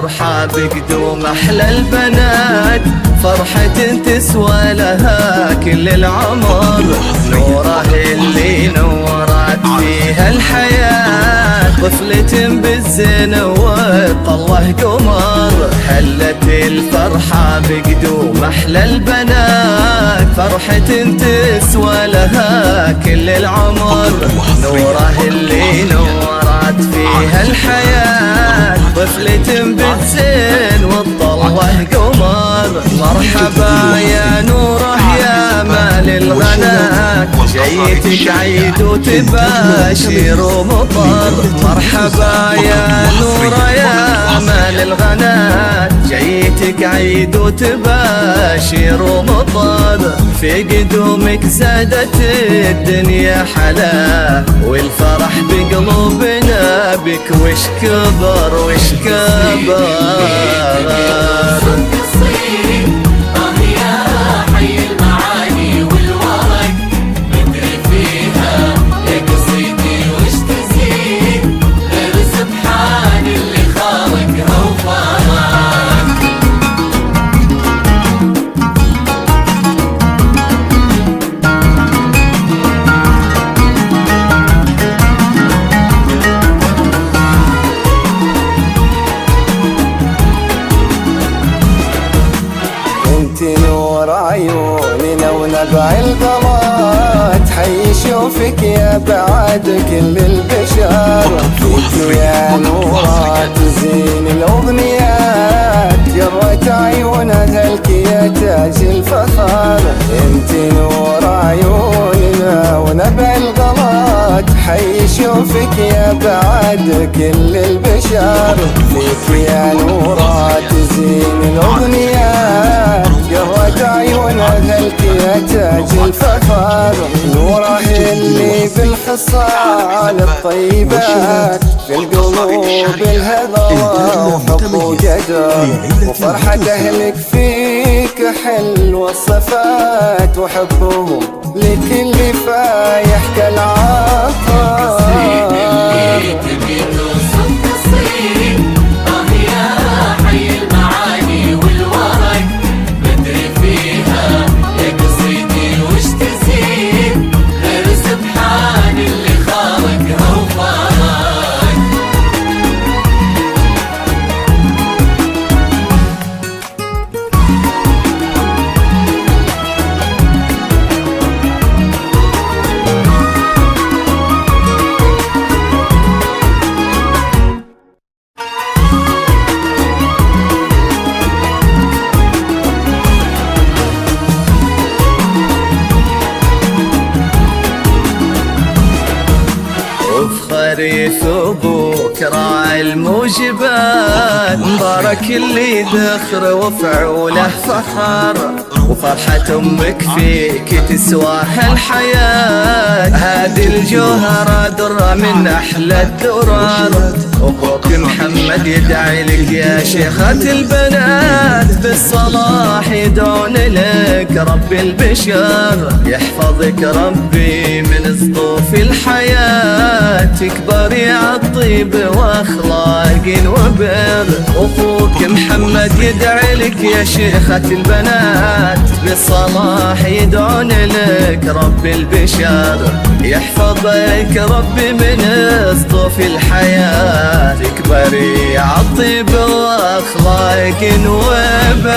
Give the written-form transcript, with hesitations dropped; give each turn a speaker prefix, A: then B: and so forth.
A: الفرحة بقدوم أحلى البنات، فرحة تسوى لها كل العمر. نوره اللي نورت فيها الحياة، طفلة بالزين وطله قمر. هلت الفرحة بقدوم أحلى البنات، فرحة تسوى لها كل العمر. نوره اللي نورت فيها الحياة، طفلة بالزين وطله قمر. مرحبا يا نوره يا مال الغنات، جيتك عيد وتباشر ومطر. مرحبا يا نوره يا مال الغنات، جيتك عيد وتباشر ومطر. في قدومك زادت الدنيا حلا، والفرح بقلوبنا بك وش كبر وش كبر.
B: نور عيوننا ونبع الغمات، حي شوفك يا بعد كل البشر. فيك يا نورة تزين الأغنيات، قرت عيونها لك يا تاج الفخر. انت نور عيوننا ونبع الغمات، حي شوفك يا بعد كل البشر. فيك يا نورة تزين الأغنيات، قرت عيونها لك يا تاج الفخر. نوره اللي بالخصال الطيبات، في القلوب الهضوى وحب وقدر. وفرحة أهلك فيك حلوة الصفات، وحبهم لكل فايح كالعطر.
A: افخري ثبوك راعي الموجبات، مبارك اللي ذخر وفعوله فخر. وفرحة امك فيك تسواها الحياة، هذه الجوهرة درة من احلى الدرر. ابوك محمد يدعي لك يا شيخة البنات، بالصلاح يدعون لك رب البشر. يحفظك ربي من صدوف الحياة، تكبري عالطيب واخلاق وبر. اخوك محمد يدعي لك يا شيخة البنات، بالصلاح يدعون لك رب البشر. يحفظك ربي من صدوف الحياة، تكبري عالطيب واخلاق وبر.